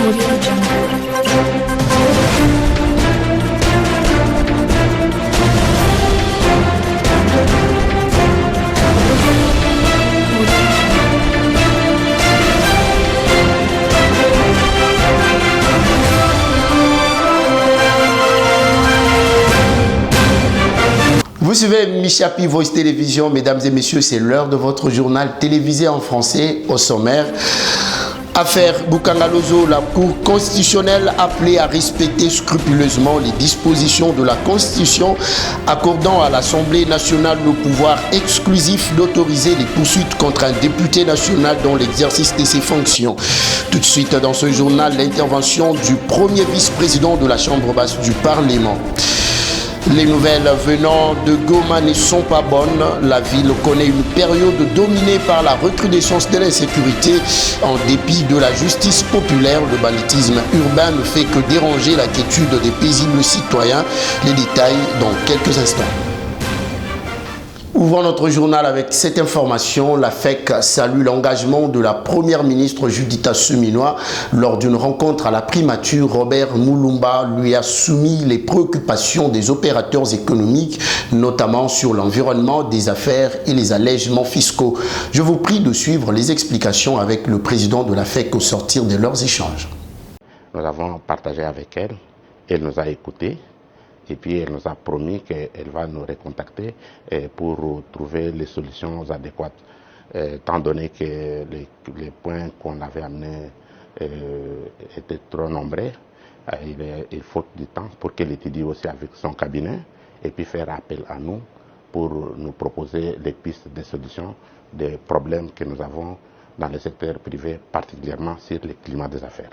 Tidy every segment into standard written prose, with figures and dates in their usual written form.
Audio Jungle. Vous suivez Michapi Voice Télévision, mesdames et messieurs, c'est l'heure de votre journal télévisé en français. Au sommaire, affaire Bukangalozo, la Cour constitutionnelle appelée à respecter scrupuleusement les dispositions de la Constitution, accordant à l'Assemblée nationale le pouvoir exclusif d'autoriser les poursuites contre un député national dans l'exercice de ses fonctions. Tout de suite dans ce journal, l'intervention du premier vice-président de la Chambre basse du Parlement. Les nouvelles venant de Goma ne sont pas bonnes. La ville connaît une période dominée par la recrudescence de l'insécurité. En dépit de la justice populaire, le banditisme urbain ne fait que déranger la quiétude des paisibles citoyens. Les détails dans quelques instants. Ouvrons notre journal avec cette information. La FEC salue l'engagement de la première ministre Judith Suminwa lors d'une rencontre à la primature. Robert Mulumba lui a soumis les préoccupations des opérateurs économiques, notamment sur l'environnement, des affaires et les allègements fiscaux. Je vous prie de suivre les explications avec le président de la FEC au sortir de leurs échanges. Nous avons partagé avec elle, elle nous a écoutés. Et puis elle nous a promis qu'elle va nous recontacter pour trouver les solutions adéquates. Étant donné que les points qu'on avait amenés étaient trop nombreux, il faut du temps pour qu'elle étudie aussi avec son cabinet et puis faire appel à nous pour nous proposer des pistes de solutions des problèmes que nous avons dans le secteur privé, particulièrement sur le climat des affaires.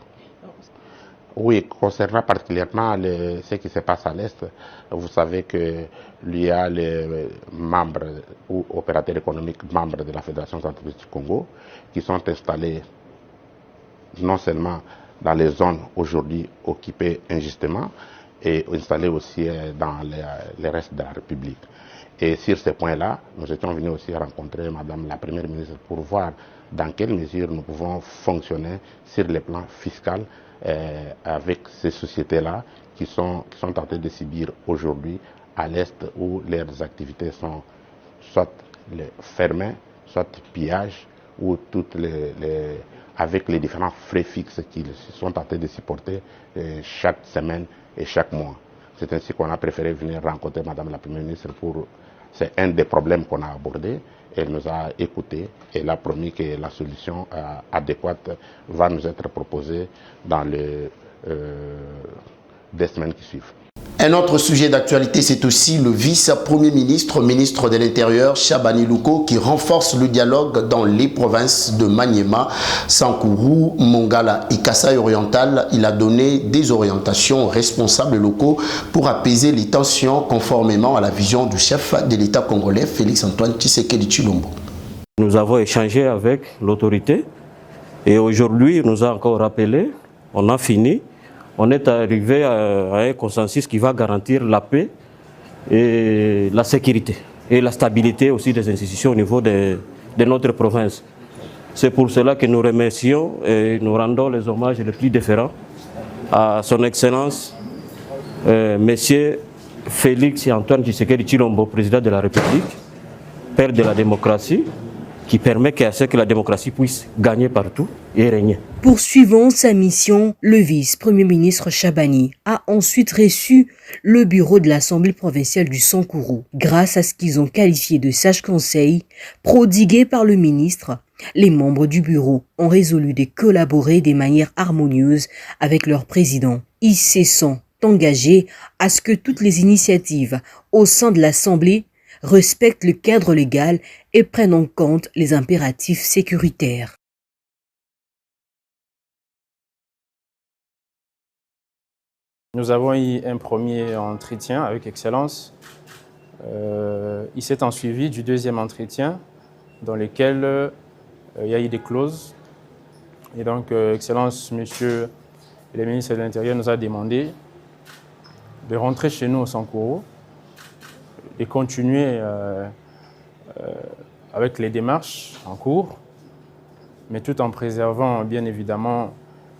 Oui, concernant particulièrement ce qui se passe à l'Est, vous savez qu'il y a les membres ou opérateurs économiques membres de la Fédération centrale du Congo qui sont installés non seulement dans les zones aujourd'hui occupées injustement, et installés aussi dans le reste de la République. Et sur ce point-là, nous étions venus aussi rencontrer Madame la Première ministre pour voir dans quelle mesure nous pouvons fonctionner sur le plan fiscal avec ces sociétés-là qui sont en train de subir aujourd'hui à l'Est où leurs activités sont soit fermées, soit pillage, ou avec les différents frais fixes qu'ils sont en train de supporter chaque semaine et chaque mois. C'est ainsi qu'on a préféré venir rencontrer Madame la Première ministre pour... C'est un des problèmes qu'on a abordé. Elle nous a écoutés et elle a promis que la solution adéquate va nous être proposée dans les semaines qui suivent. Un autre sujet d'actualité, c'est aussi le vice-premier ministre, ministre de l'Intérieur, Chabani Louko, qui renforce le dialogue dans les provinces de Maniema, Sankourou, Mongala et Kasaï oriental. Il a donné des orientations aux responsables locaux pour apaiser les tensions conformément à la vision du chef de l'État congolais, Félix-Antoine Tshisekedi Tshilombo. Nous avons échangé avec l'autorité et aujourd'hui, il nous a encore rappelé, on a fini. On est arrivé à un consensus qui va garantir la paix et la sécurité et la stabilité aussi des institutions au niveau de notre province. C'est pour cela que nous remercions et nous rendons les hommages les plus déférents à son Excellence, Monsieur Félix-Antoine Tshisekedi Tshilombo, président de la République, père de la démocratie, qui permet que la démocratie puisse gagner partout et régner. Poursuivant sa mission, le vice-premier ministre Chabani a ensuite reçu le bureau de l'Assemblée provinciale du Sankourou. Grâce à ce qu'ils ont qualifié de sage conseil prodigué par le ministre, les membres du bureau ont résolu de collaborer de manière harmonieuse avec leur président. Ils se sont engagés à ce que toutes les initiatives au sein de l'Assemblée respectent le cadre légal et prennent en compte les impératifs sécuritaires. Nous avons eu un premier entretien avec Excellence. Il s'est en suivi du deuxième entretien dans lequel il y a eu des clauses. Et donc, Excellence, Monsieur le ministre de l'Intérieur nous a demandé de rentrer chez nous au Sankourou et continuer avec les démarches en cours, mais tout en préservant bien évidemment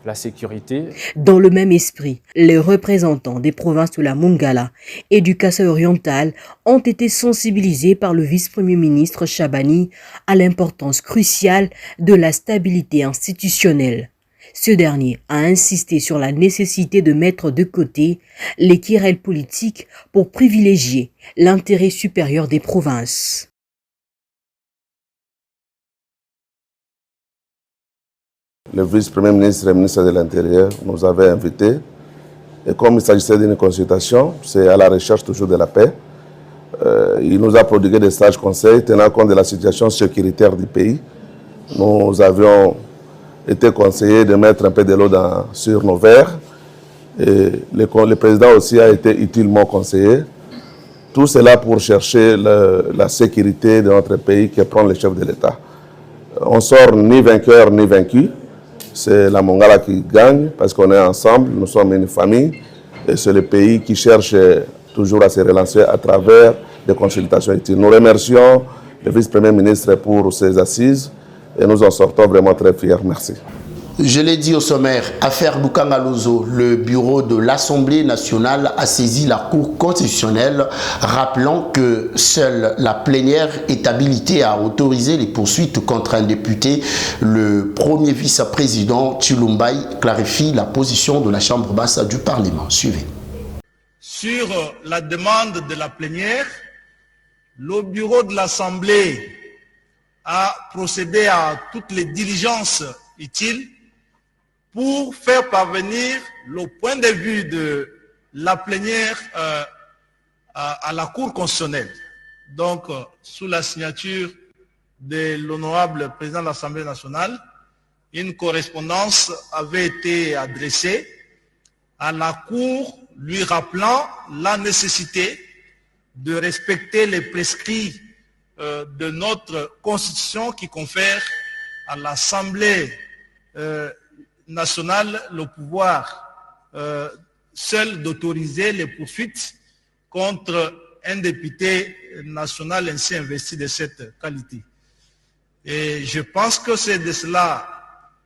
la sécurité. Dans le même esprit, les représentants des provinces de la Mongala et du Kasaï oriental ont été sensibilisés par le vice-premier ministre Chabani à l'importance cruciale de la stabilité institutionnelle. Ce dernier a insisté sur la nécessité de mettre de côté les querelles politiques pour privilégier l'intérêt supérieur des provinces. Le vice-premier ministre et le ministre de l'Intérieur nous avaient invités. Et comme il s'agissait d'une consultation, c'est à la recherche toujours de la paix. Il nous a prodigué des sages conseils tenant compte de la situation sécuritaire du pays. Nous avions été conseillés de mettre un peu de l'eau sur nos verres. Et le président aussi a été utilement conseillé. Tout cela pour chercher la sécurité de notre pays que prend le chef de l'État. On sort ni vainqueur ni vaincu. C'est la Mongala qui gagne parce qu'on est ensemble, nous sommes une famille et c'est le pays qui cherche toujours à se relancer à travers des consultations utiles. Nous remercions le vice-premier ministre pour ses assises et nous en sortons vraiment très fiers. Merci. Je l'ai dit au sommaire, affaire Bukangalozo, le bureau de l'Assemblée nationale a saisi la Cour constitutionnelle, rappelant que seule la plénière est habilitée à autoriser les poursuites contre un député. Le premier vice-président Chilumbai clarifie la position de la Chambre basse du Parlement. Suivez. Sur la demande de la plénière, le bureau de l'Assemblée a procédé à toutes les diligences utiles pour faire parvenir le point de vue de la plénière à la Cour constitutionnelle. Donc, sous la signature de l'honorable président de l'Assemblée nationale, une correspondance avait été adressée à la Cour lui rappelant la nécessité de respecter les prescrits de notre Constitution qui confère à l'Assemblée nationale le pouvoir seul d'autoriser les poursuites contre un député national ainsi investi de cette qualité. Et je pense que c'est de cela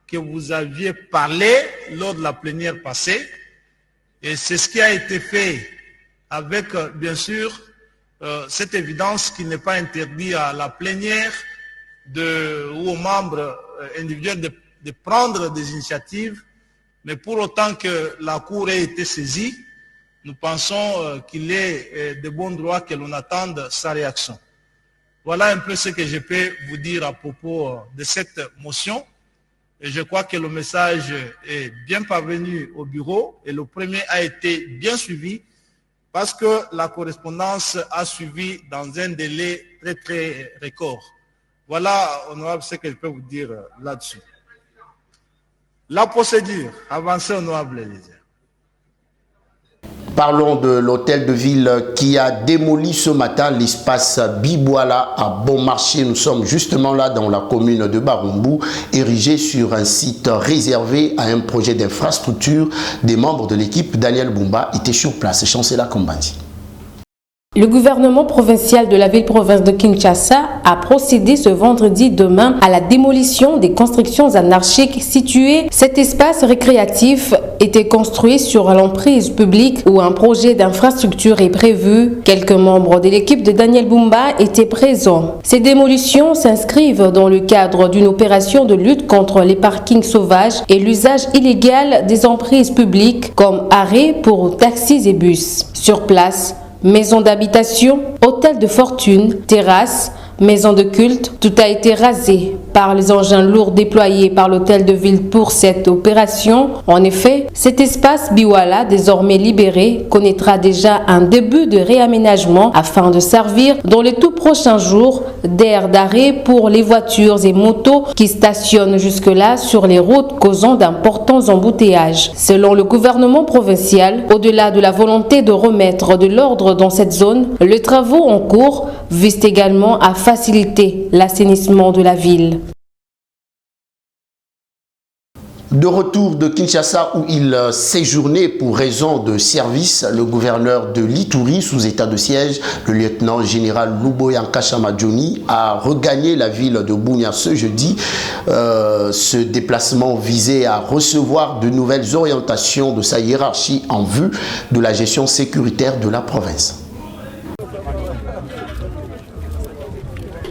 que vous aviez parlé lors de la plénière passée. Et c'est ce qui a été fait avec, bien sûr, cette évidence qui n'est pas interdite à la plénière ou aux membres individuels de prendre des initiatives, mais pour autant que la Cour ait été saisie, nous pensons qu'il est de bon droit que l'on attende sa réaction. Voilà un peu ce que je peux vous dire à propos de cette motion. Et je crois que le message est bien parvenu au bureau et le premier a été bien suivi parce que la correspondance a suivi dans un délai très très record. Voilà, honorable, ce que je peux vous dire là-dessus. La procédure, avancée, honorable Élysée. Parlons de l'hôtel de ville qui a démoli ce matin l'espace Bibouala à Bon Marché. Nous sommes justement là dans la commune de Barumbu, érigé sur un site réservé à un projet d'infrastructure. Des membres de l'équipe Daniel Bumba étaient sur place. Chancela Kombandi. Le gouvernement provincial de la ville-province de Kinshasa a procédé ce vendredi demain à la démolition des constructions anarchiques situées. Cet espace récréatif était construit sur l'emprise publique où un projet d'infrastructure est prévu. Quelques membres de l'équipe de Daniel Bumba étaient présents. Ces démolitions s'inscrivent dans le cadre d'une opération de lutte contre les parkings sauvages et l'usage illégal des emprises publiques comme arrêts pour taxis et bus. Sur place, maisons d'habitation, hôtels de fortune, terrasses, maisons de culte, tout a été rasé par les engins lourds déployés par l'hôtel de ville pour cette opération. En effet, cet espace Biwala, désormais libéré, connaîtra déjà un début de réaménagement afin de servir dans les tout prochains jours d'aire d'arrêt pour les voitures et motos qui stationnent jusque-là sur les routes causant d'importants embouteillages. Selon le gouvernement provincial, au-delà de la volonté de remettre de l'ordre dans cette zone, les travaux en cours visent également à faciliter l'assainissement de la ville. De retour de Kinshasa où il séjournait pour raison de service, le gouverneur de l'Ituri sous état de siège, le lieutenant-général Luboya Nkashama Johnny, a regagné la ville de Bunia ce jeudi. Ce déplacement visait à recevoir de nouvelles orientations de sa hiérarchie en vue de la gestion sécuritaire de la province.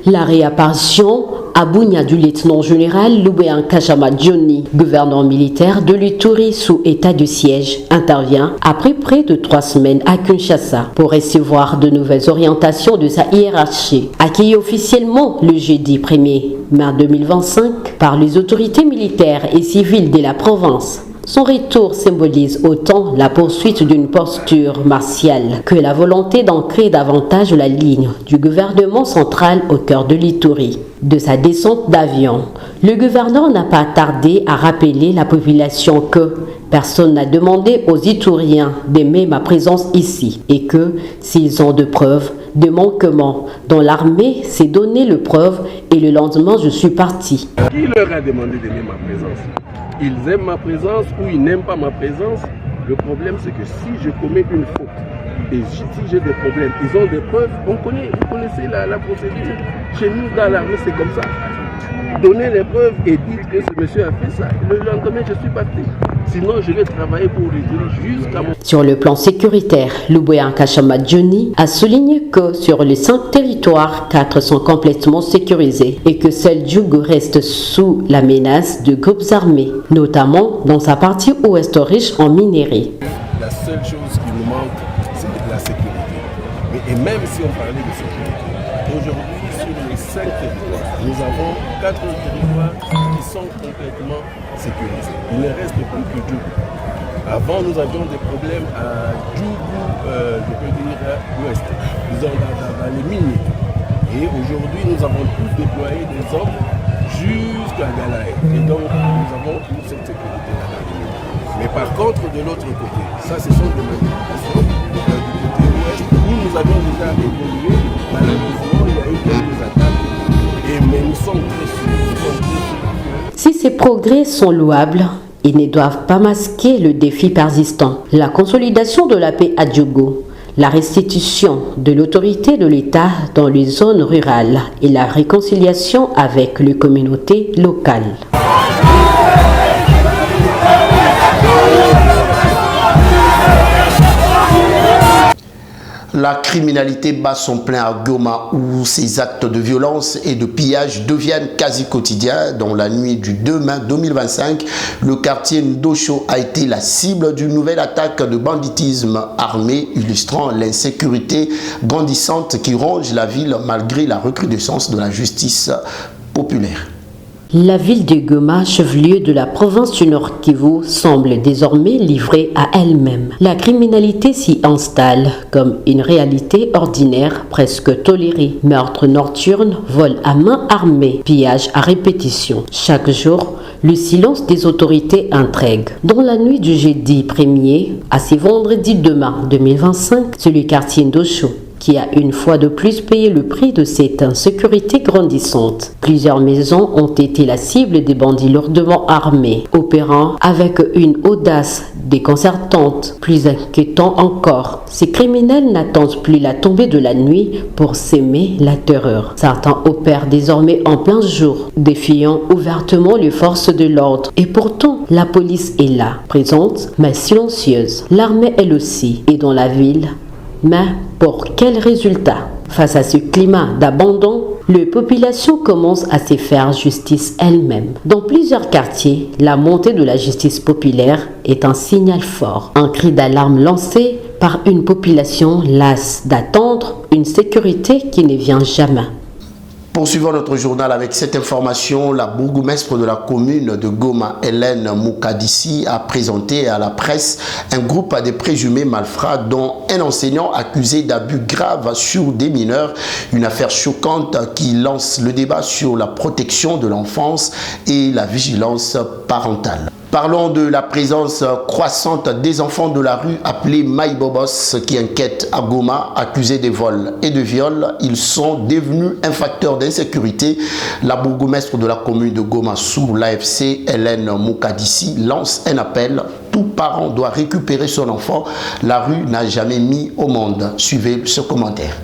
La réapparition à Bunia du lieutenant-général Luboya Nkashama Johnny, gouverneur militaire de l'Ituri sous état de siège, intervient après près de 3 semaines à Kinshasa pour recevoir de nouvelles orientations de sa hiérarchie. Accueilli officiellement le jeudi 1er mai 2025 par les autorités militaires et civiles de la province, son retour symbolise autant la poursuite d'une posture martiale que la volonté d'ancrer davantage la ligne du gouvernement central au cœur de l'Ituri. De sa descente d'avion, le gouverneur n'a pas tardé à rappeler la population que personne n'a demandé aux Ituriens d'aimer ma présence ici et que s'ils ont de preuves de manquements dont l'armée s'est donné le preuve et le lendemain je suis parti. Qui leur a demandé d'aimer ma présence? Ils aiment ma présence ou ils n'aiment pas ma présence. Le problème, c'est que si je commets une faute et si j'ai des problèmes, ils ont des preuves, vous connaissez la procédure. Chez nous, dans l'armée, c'est comme ça. Donnez les preuves et dites que ce monsieur a fait ça. Le lendemain, je suis parti. Sinon, je vais travailler pour lui jusqu'à mon... Sur le plan sécuritaire, Luboya Nkashama Johnny a souligné que sur les 5 territoires, 4 sont complètement sécurisés et que seul Djougou reste sous la menace de groupes armés, notamment dans sa partie ouest riche en minerais. La seule chose qui nous manque, c'est la sécurité. Et même si on parlait de sécurité, aujourd'hui, sur les 5 territoires, nous avons 4 territoires qui sont complètement sécurisés. Il ne reste plus que Djougou. Avant, nous avions des problèmes à Djougou, je peux dire ouest, disons dans les mines. Et aujourd'hui, nous avons tous déployé des hommes jusqu'à Galaï. Et donc, nous avons toute cette sécurité-là dans les mines. Mais par contre, de l'autre côté, ça, ce sont des manifestations du côté ouest où nous avions déjà évolué. Malheureusement, il y a eu quelques attaques. Mais nous sommes très sûrs. Si ces progrès sont louables, ils ne doivent pas masquer le défi persistant, la consolidation de la paix à Djougou, la restitution de l'autorité de l'État dans les zones rurales et la réconciliation avec les communautés locales. La criminalité bat son plein à Goma où ces actes de violence et de pillage deviennent quasi quotidiens. Dans la nuit du 2 mai 2025, le quartier Ndosho a été la cible d'une nouvelle attaque de banditisme armé, illustrant l'insécurité grandissante qui ronge la ville malgré la recrudescence de la justice populaire. La ville de Goma, chef-lieu de la province du Nord Kivu, semble désormais livrée à elle-même. La criminalité s'y installe comme une réalité ordinaire presque tolérée. Meurtres nocturnes, vols à main armée, pillages à répétition. Chaque jour, le silence des autorités intrigue. Dans la nuit du jeudi 1er à ce vendredi 2 mai 2025, c'est le quartier Ndosho qui a une fois de plus payé le prix de cette insécurité grandissante. Plusieurs maisons ont été la cible des bandits lourdement armés, opérant avec une audace déconcertante. Plus inquiétant encore, ces criminels n'attendent plus la tombée de la nuit pour s'aimer la terreur. Certains opèrent désormais en plein jour, défiant ouvertement les forces de l'ordre. Et pourtant, la police est là, présente mais silencieuse. L'armée elle aussi est dans la ville. Mais pour quel résultat? Face à ce climat d'abandon, les populations commencent à se faire justice elles-mêmes. Dans plusieurs quartiers, la montée de la justice populaire est un signal fort, un cri d'alarme lancé par une population lasse d'attendre une sécurité qui ne vient jamais. Poursuivons notre journal avec cette information. La bourgmestre de la commune de Goma, Hélène Moukadissi, a présenté à la presse un groupe de présumés malfrats dont un enseignant accusé d'abus graves sur des mineurs. Une affaire choquante qui lance le débat sur la protection de l'enfance et la vigilance parentale. Parlons de la présence croissante des enfants de la rue appelés Maïbobos qui inquiètent à Goma, accusés de vols et de viols. Ils sont devenus un facteur d'insécurité. La bourgmestre de la commune de Goma sous l'AFC, Hélène Moukadissi, lance un appel. Tout parent doit récupérer son enfant. La rue n'a jamais mis au monde. Suivez ce commentaire.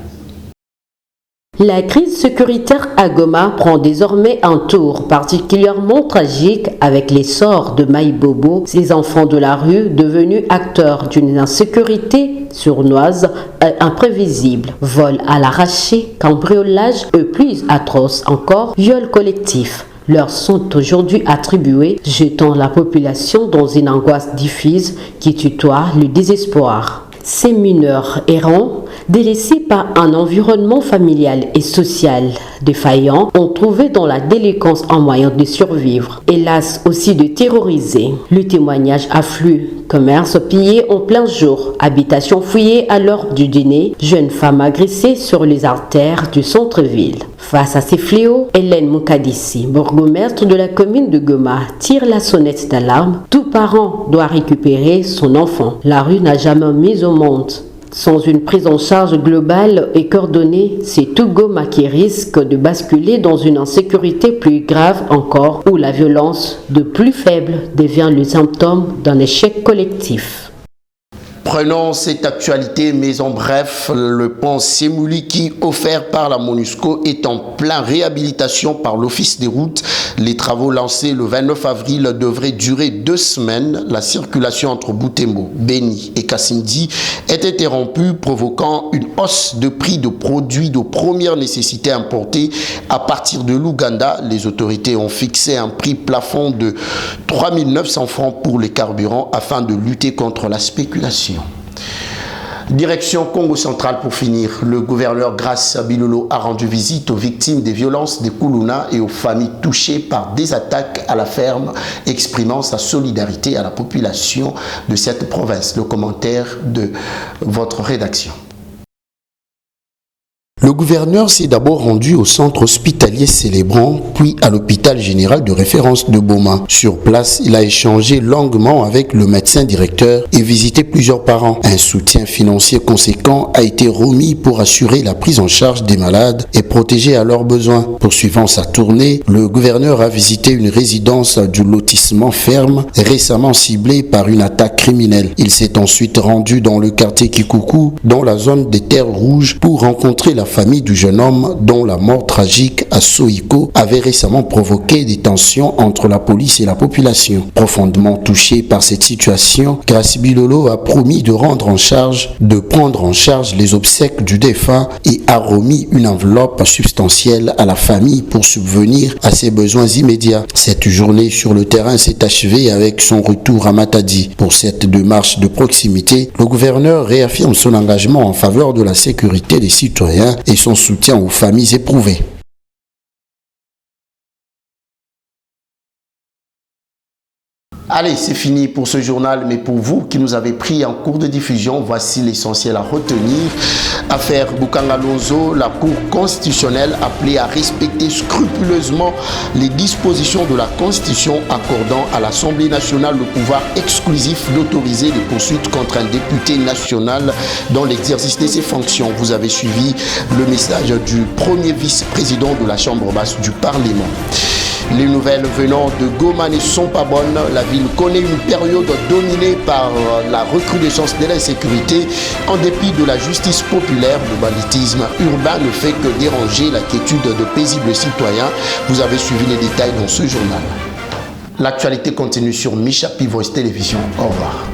La crise sécuritaire à Goma prend désormais un tour particulièrement tragique avec l'essor de Maïbobo, ces enfants de la rue devenus acteurs d'une insécurité sournoise et imprévisible. Vol à l'arraché, cambriolage et plus atroce encore, viol collectif leur sont aujourd'hui attribués, jetant la population dans une angoisse diffuse qui tutoie le désespoir. Ces mineurs errants, délaissés par un environnement familial et social défaillant, ont trouvé dans la délinquance un moyen de survivre, hélas aussi de terroriser. Le témoignage afflue, commerce pillé en plein jour, habitations fouillées à l'heure du dîner, jeunes femmes agressées sur les artères du centre-ville. Face à ces fléaux, Hélène Moukadissi, bourgmestre de la commune de Goma, tire la sonnette d'alarme. Tout parent doit récupérer son enfant. La rue n'a jamais mis au monde. Sans une prise en charge globale et coordonnée, c'est tout Goma qui risque de basculer dans une insécurité plus grave encore, où la violence de plus faible devient le symptôme d'un échec collectif. Prenons cette actualité, mais en bref, le pont Semouli offert par la MONUSCO est en pleine réhabilitation par l'Office des routes. Les travaux lancés le 29 avril devraient durer 2 semaines. La circulation entre Butembo, Beni et Kassindi est interrompue, provoquant une hausse de prix de produits de première nécessité importés à partir de l'Ouganda. Les autorités ont fixé un prix plafond de 3 900 francs pour les carburants afin de lutter contre la spéculation. Direction Congo central pour finir. Le gouverneur Grace Bilolo a rendu visite aux victimes des violences des Kuluna et aux familles touchées par des attaques à la ferme, exprimant sa solidarité à la population de cette province. Le commentaire de votre rédaction. Le gouverneur s'est d'abord rendu au centre hospitalier Célébrant, puis à l'hôpital général de référence de Boma. Sur place, il a échangé longuement avec le médecin directeur et visité plusieurs parents. Un soutien financier conséquent a été remis pour assurer la prise en charge des malades et protéger à leurs besoins. Poursuivant sa tournée, le gouverneur a visité une résidence du lotissement ferme récemment ciblée par une attaque criminelle. Il s'est ensuite rendu dans le quartier Kikuku, dans la zone des terres rouges, pour rencontrer la famille du jeune homme dont la mort tragique à Soiko avait récemment provoqué des tensions entre la police et la population. Profondément touché par cette situation, Grace Bilolo a promis de prendre en charge les obsèques du défunt et a remis une enveloppe substantielle à la famille pour subvenir à ses besoins immédiats. Cette journée sur le terrain s'est achevée avec son retour à Matadi. Pour cette démarche de proximité, le gouverneur réaffirme son engagement en faveur de la sécurité des citoyens et son soutien aux familles éprouvées. Allez, c'est fini pour ce journal, mais pour vous qui nous avez pris en cours de diffusion, voici l'essentiel à retenir. Affaire Bukanga-Lonzo, la Cour constitutionnelle appelée à respecter scrupuleusement les dispositions de la Constitution accordant à l'Assemblée nationale le pouvoir exclusif d'autoriser les poursuites contre un député national dans l'exercice de ses fonctions. Vous avez suivi le message du premier vice-président de la Chambre basse du Parlement. Les nouvelles venant de Goma ne sont pas bonnes. La ville connaît une période dominée par la recrudescence de l'insécurité. En dépit de la justice populaire, le banditisme urbain ne fait que déranger la quiétude de paisibles citoyens. Vous avez suivi les détails dans ce journal. L'actualité continue sur Michapi Voice Télévision. Au revoir.